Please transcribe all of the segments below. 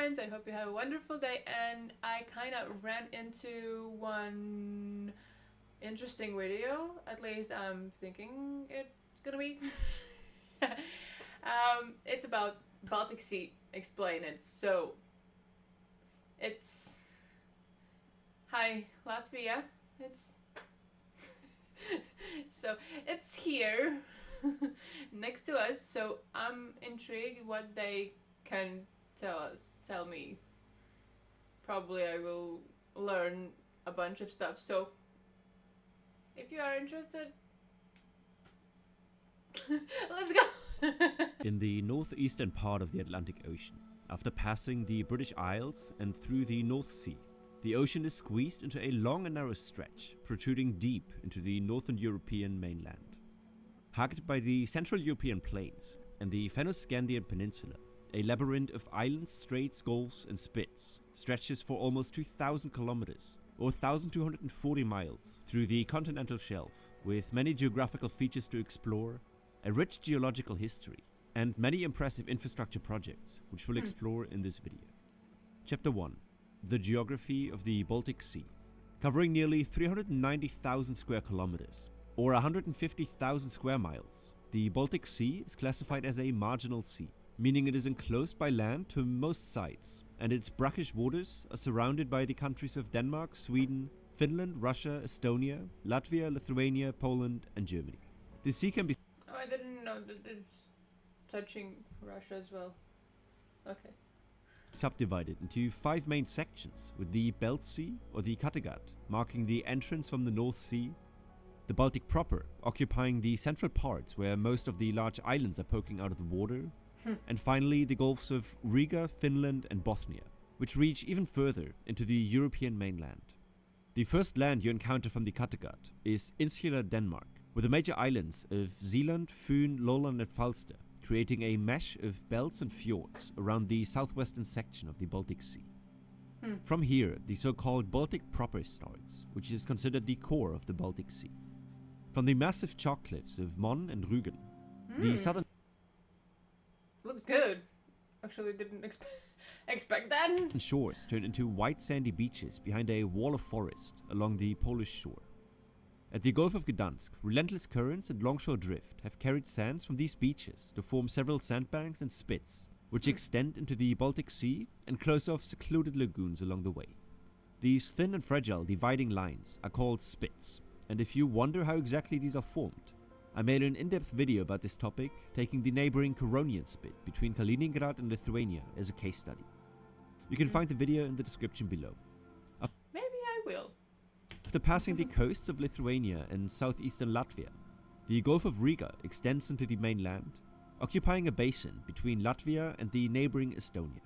friends, I hope you have a wonderful day. And I kind of ran into one interesting video, at least I'm thinking it's gonna be. It's about Baltic Sea. Explain it. So, it's. Hi, Latvia. It's. So, it's here next to us, so I'm intrigued what they can tell me. Probably I will learn a bunch of stuff. So if you are interested, let's go. In the northeastern part of the Atlantic Ocean, after passing the British Isles and through the North Sea, the ocean is squeezed into a long and narrow stretch, protruding deep into the northern European mainland. Hugged by the Central European plains and the Fennoscandian Peninsula, a labyrinth of islands, straits, gulfs, and spits stretches for almost 2,000 kilometers, or 1,240 miles, through the continental shelf, with many geographical features to explore, a rich geological history, and many impressive infrastructure projects, which we'll explore in this video. Chapter 1. The Geography of the Baltic Sea. Covering nearly 390,000 square kilometers, or 150,000 square miles, the Baltic Sea is classified as a marginal sea, meaning it is enclosed by land to most sides, and its brackish waters are surrounded by the countries of Denmark, Sweden, Finland, Russia, Estonia, Latvia, Lithuania, Poland, and Germany. The sea can be... Oh, I didn't know that it's touching Russia as well. Okay. Subdivided into 5 main sections, with the Baltic Sea, or the Kattegat, marking the entrance from the North Sea, the Baltic proper, occupying the central parts where most of the large islands are poking out of the water, and finally the Gulfs of Riga, Finland, and Bothnia, which reach even further into the European mainland. The first land you encounter from the Kattegat is insular Denmark, with the major islands of Zealand, Fyn, Lolland, and Falster, creating a mesh of belts and fjords around the southwestern section of the Baltic Sea. From here, the so-called Baltic proper starts, which is considered the core of the Baltic Sea. From the massive chalk cliffs of Mon and Rügen, the southern... Looks good. Actually didn't expect that. shores turn into white sandy beaches behind a wall of forest along the Polish shore. At the Gulf of Gdansk, relentless currents and longshore drift have carried sands from these beaches to form several sandbanks and spits, which extend into the Baltic Sea and close off secluded lagoons along the way. These thin and fragile dividing lines are called spits, and if you wonder how exactly these are formed, I made an in-depth video about this topic, taking the neighboring Curonian spit between Kaliningrad and Lithuania as a case study. You can find the video in the description below. Maybe I will. After passing the coasts of Lithuania and southeastern Latvia, the Gulf of Riga extends into the mainland, occupying a basin between Latvia and the neighboring Estonia.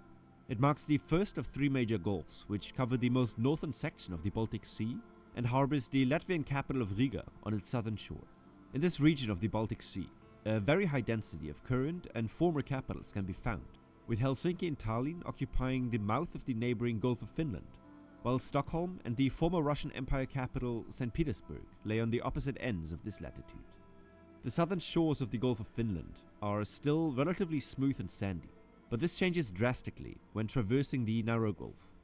It marks the first of 3 major gulfs, which cover the most northern section of the Baltic Sea and harbors the Latvian capital of Riga on its southern shore. In this region of the Baltic Sea, a very high density of current and former capitals can be found, with Helsinki and Tallinn occupying the mouth of the neighboring Gulf of Finland, while Stockholm and the former Russian Empire capital St. Petersburg lay on the opposite ends of this latitude. The southern shores of the Gulf of Finland are still relatively smooth and sandy, but this changes drastically when traversing the narrow gulf.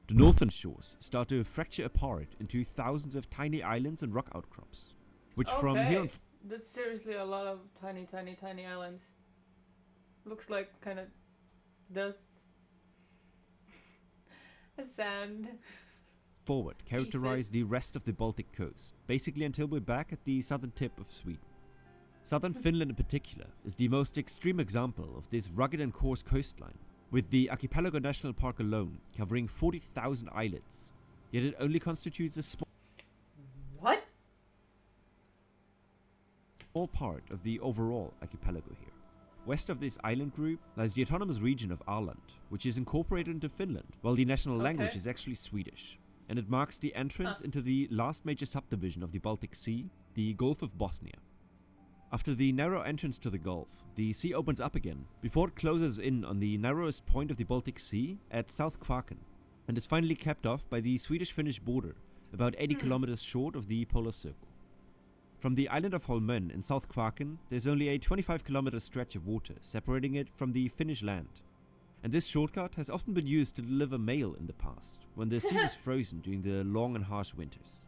The northern shores start to fracture apart into thousands of tiny islands and rock outcrops, which from here on... That's seriously a lot of tiny islands. Looks like kind of dust. Sand. forward characterize the rest of the Baltic coast, basically until we're back at the southern tip of Sweden. Southern Finland in particular is the most extreme example of this rugged and coarse coastline, with the Archipelago National Park alone covering 40,000 islets, yet it only constitutes a small part of the overall archipelago here. West of this island group lies the autonomous region of Åland, which is incorporated into Finland, while the national language is actually Swedish, and it marks the entrance into the last major subdivision of the Baltic Sea, the Gulf of Bothnia. After the narrow entrance to the Gulf, the sea opens up again before it closes in on the narrowest point of the Baltic Sea at South Kvarken, and is finally capped off by the Swedish-Finnish border, about 80 kilometers short of the polar circle. From the island of Holmen in South Kvarken, there's only a 25-kilometer stretch of water separating it from the Finnish land. And this shortcut has often been used to deliver mail in the past, when the sea was frozen during the long and harsh winters.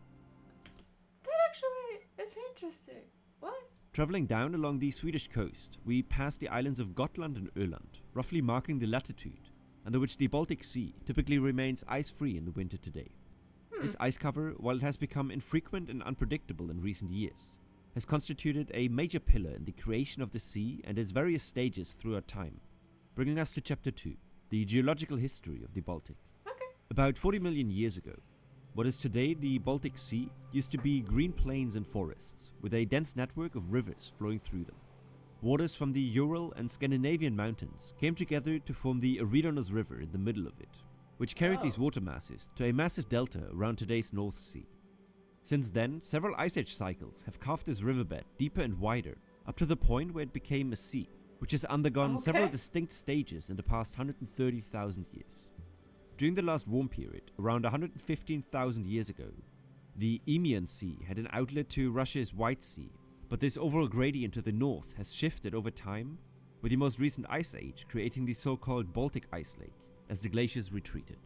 That actually is interesting. What? Travelling down along the Swedish coast, we pass the islands of Gotland and Öland, roughly marking the latitude under which the Baltic Sea typically remains ice-free in the winter today. This ice cover, while it has become infrequent and unpredictable in recent years, has constituted a major pillar in the creation of the sea and its various stages throughout time, bringing us to Chapter 2, the geological history of the Baltic. Okay. About 40 million years ago, what is today the Baltic Sea used to be green plains and forests, with a dense network of rivers flowing through them. Waters from the Ural and Scandinavian mountains came together to form the Eridanos River in the middle of it, which carried these water masses to a massive delta around today's North Sea. Since then, several ice age cycles have carved this riverbed deeper and wider, up to the point where it became a sea, which has undergone several distinct stages in the past 130,000 years. During the last warm period, around 115,000 years ago, the Eemian Sea had an outlet to Russia's White Sea, but this overall gradient to the north has shifted over time, with the most recent ice age creating the so-called Baltic Ice Lake, as the glaciers retreated.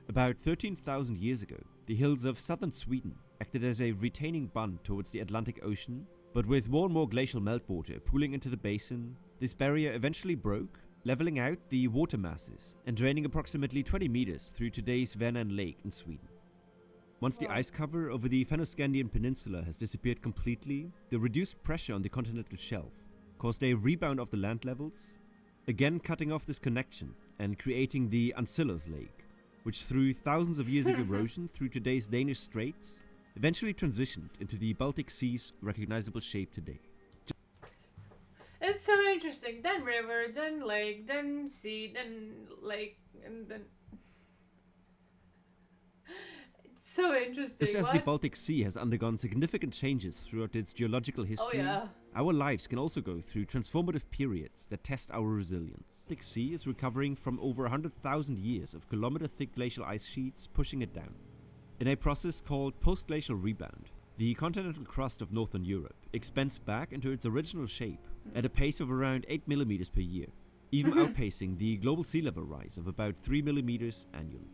About 13,000 years ago, the hills of southern Sweden acted as a retaining bund towards the Atlantic Ocean, but with more and more glacial meltwater pooling into the basin, this barrier eventually broke, leveling out the water masses and draining approximately 20 meters through today's Vänern Lake in Sweden. Once the ice cover over the Fennoscandian Peninsula has disappeared completely, the reduced pressure on the continental shelf caused a rebound of the land levels, again cutting off this connection and creating the Ancillars Lake, which through thousands of years of erosion through today's Danish straits, eventually transitioned into the Baltic Sea's recognizable shape today. It's so interesting. Then river, then lake, then sea, then lake, and then... It's so interesting. Just as the Baltic Sea has undergone significant changes throughout its geological history, our lives can also go through transformative periods that test our resilience. The Baltic Sea is recovering from over 100,000 years of kilometer-thick glacial ice sheets pushing it down. In a process called post-glacial rebound, the continental crust of northern Europe expands back into its original shape at a pace of around 8 millimeters per year, even outpacing the global sea level rise of about 3 millimeters annually.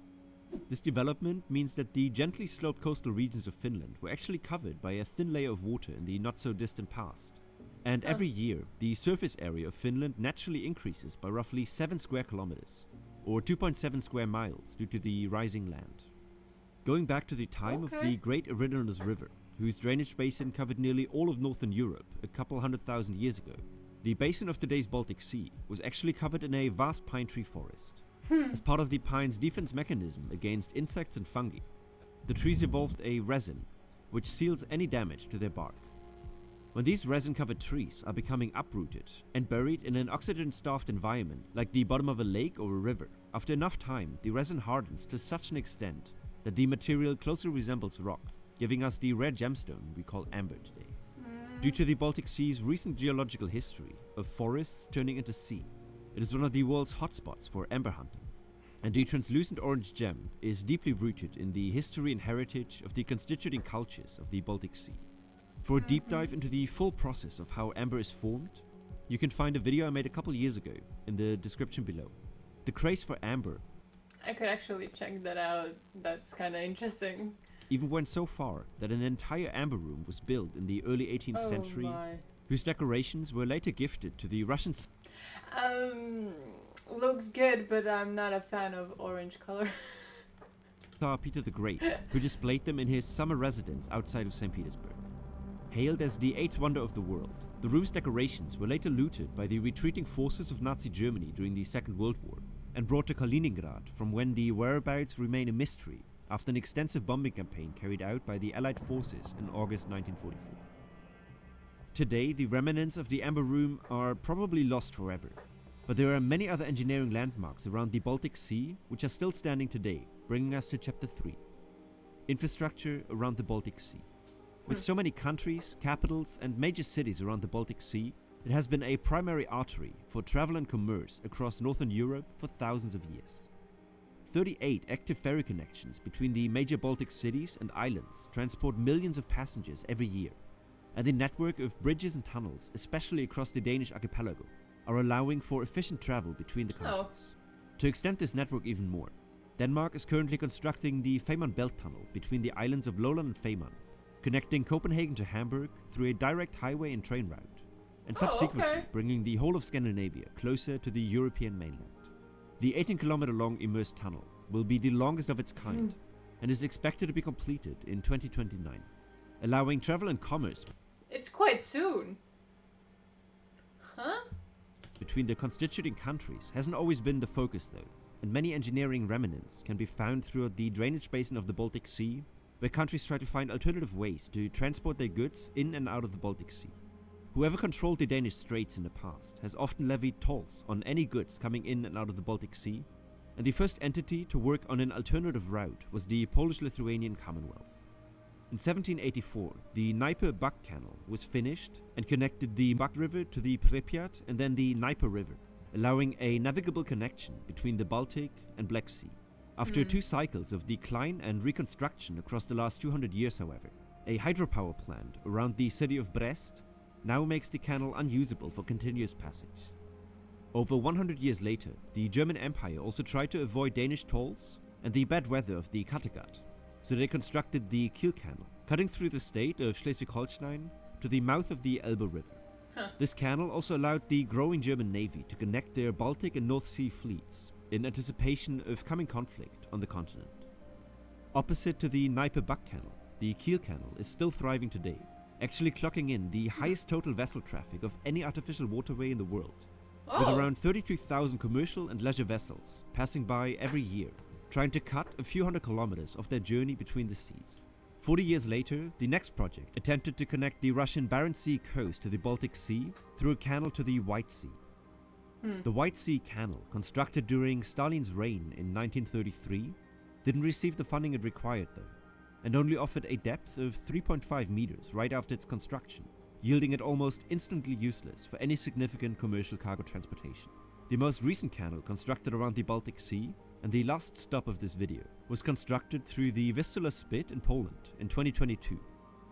This development means that the gently sloped coastal regions of Finland were actually covered by a thin layer of water in the not-so-distant past. And every year, the surface area of Finland naturally increases by roughly 7 square kilometers, or 2.7 square miles due to the rising land. Going back to the time of the Great Eridanos River, whose drainage basin covered nearly all of northern Europe a couple 100,000 years ago, the basin of today's Baltic Sea was actually covered in a vast pine tree forest. As part of the pine's defense mechanism against insects and fungi, the trees evolved a resin which seals any damage to their bark. When these resin-covered trees are becoming uprooted and buried in an oxygen-starved environment like the bottom of a lake or a river, after enough time the resin hardens to such an extent that the material closely resembles rock, giving us the rare gemstone we call amber today. Due to the Baltic Sea's recent geological history of forests turning into sea, it is one of the world's hotspots for amber hunting, and the translucent orange gem is deeply rooted in the history and heritage of the constituting cultures of the Baltic Sea. For a deep dive into the full process of how amber is formed, you can find a video I made a couple years ago in the description below. The craze for amber, I could actually check that out. That's kind of interesting. even went so far that an entire amber room was built in the early 18th century, whose decorations were later gifted to the Russian Looks good, but I'm not a fan of orange color. Tsar Peter the Great, who displayed them in his summer residence outside of St. Petersburg. Hailed as the eighth wonder of the world, the room's decorations were later looted by the retreating forces of Nazi Germany during the Second World War and brought to Kaliningrad, from when the whereabouts remain a mystery after an extensive bombing campaign carried out by the Allied forces in August 1944. Today, the remnants of the Amber Room are probably lost forever, but there are many other engineering landmarks around the Baltic Sea which are still standing today, bringing us to Chapter 3. Infrastructure around the Baltic Sea. With so many countries, capitals, and major cities around the Baltic Sea, it has been a primary artery for travel and commerce across northern Europe for thousands of years. 38 active ferry connections between the major Baltic cities and islands transport millions of passengers every year, and the network of bridges and tunnels, especially across the Danish archipelago, are allowing for efficient travel between the countries. To extend this network even more, Denmark is currently constructing the Fehmarn Belt Tunnel between the islands of Lolland and Fehmarn, connecting Copenhagen to Hamburg through a direct highway and train route, and subsequently bringing the whole of Scandinavia closer to the European mainland. The 18-kilometer long immersed tunnel will be the longest of its kind and is expected to be completed in 2029, allowing travel and commerce. It's quite soon. Huh? Between the constituting countries hasn't always been the focus though, and many engineering remnants can be found throughout the drainage basin of the Baltic Sea, where countries try to find alternative ways to transport their goods in and out of the Baltic Sea. Whoever controlled the Danish straits in the past has often levied tolls on any goods coming in and out of the Baltic Sea, and the first entity to work on an alternative route was the Polish-Lithuanian Commonwealth. In 1784, the Dnieper-Bug Canal was finished and connected the Bug River to the Pripyat and then the Dnieper River, allowing a navigable connection between the Baltic and Black Sea. After 2 cycles of decline and reconstruction across the last 200 years, however, a hydropower plant around the city of Brest now makes the canal unusable for continuous passage. Over 100 years later, the German Empire also tried to avoid Danish tolls and the bad weather of the Kattegat, so they constructed the Kiel Canal, cutting through the state of Schleswig-Holstein to the mouth of the Elbe River. This canal also allowed the growing German Navy to connect their Baltic and North Sea fleets in anticipation of coming conflict on the continent. Opposite to the Dnieper-Bug Canal, the Kiel Canal is still thriving today, actually clocking in the highest total vessel traffic of any artificial waterway in the world, with around 32,000 commercial and leisure vessels passing by every year, trying to cut a few hundred kilometers of their journey between the seas. 40 years later, the next project attempted to connect the Russian Barents Sea coast to the Baltic Sea through a canal to the White Sea. The White Sea Canal, constructed during Stalin's reign in 1933, didn't receive the funding it required though, and only offered a depth of 3.5 meters right after its construction, yielding it almost instantly useless for any significant commercial cargo transportation. The most recent canal constructed around the Baltic Sea, and the last stop of this video, was constructed through the Vistula Spit in Poland in 2022,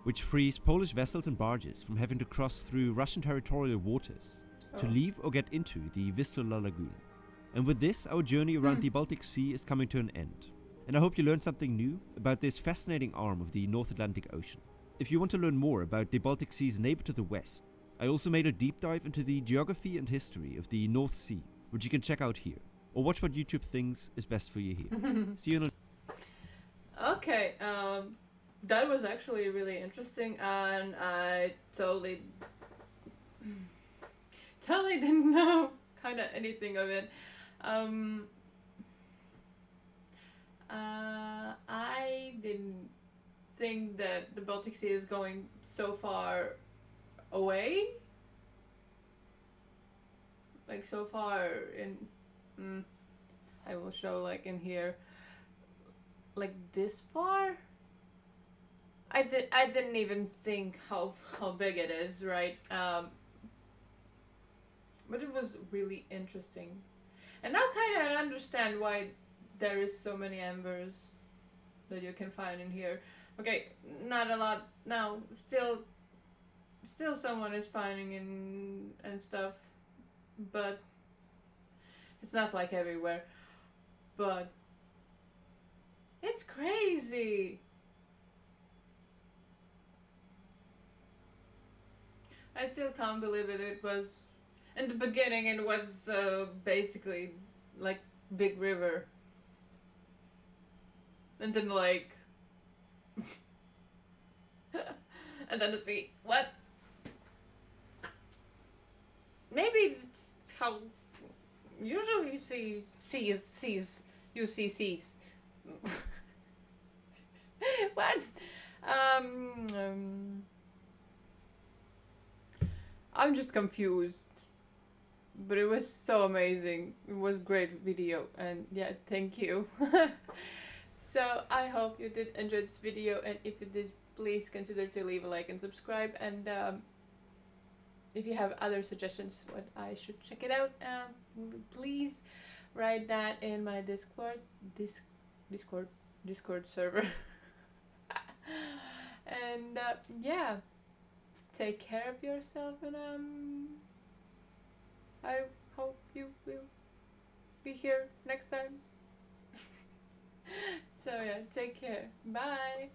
which frees Polish vessels and barges from having to cross through Russian territorial waters to leave or get into the Vistula Lagoon. And with this, our journey around the Baltic Sea is coming to an end, and I hope you learned something new about this fascinating arm of the North Atlantic Ocean. If you want to learn more about the Baltic Sea's neighbor to the west, I also made a deep dive into the geography and history of the North Sea, which you can check out here, or watch what YouTube thinks is best for you here. See you in a... Okay, that was actually really interesting, and I totally didn't know kind of anything of it. I didn't think that the Baltic Sea is going so far away. Like so far in, I will show like in here, like this far. I didn't even think how big it is, right? But it was really interesting, and now kind of I understand why there is so many embers that you can find in here. Okay, not a lot now. Still someone is finding and stuff, but it's not like everywhere. But it's crazy. I still can't believe it. It was in the beginning. It was basically like big river, and then like, and then the sea. What? Maybe it's how usually you see seas. You see seas. What? I'm just confused. But it was so amazing. It was great video, and yeah, thank you. So I hope you did enjoy this video, and if you did, please consider to leave a like and subscribe, and if you have other suggestions what I should check it out, please write that in my Discord server. And yeah, take care of yourself, and I hope you will be here next time. So yeah, take care. Bye.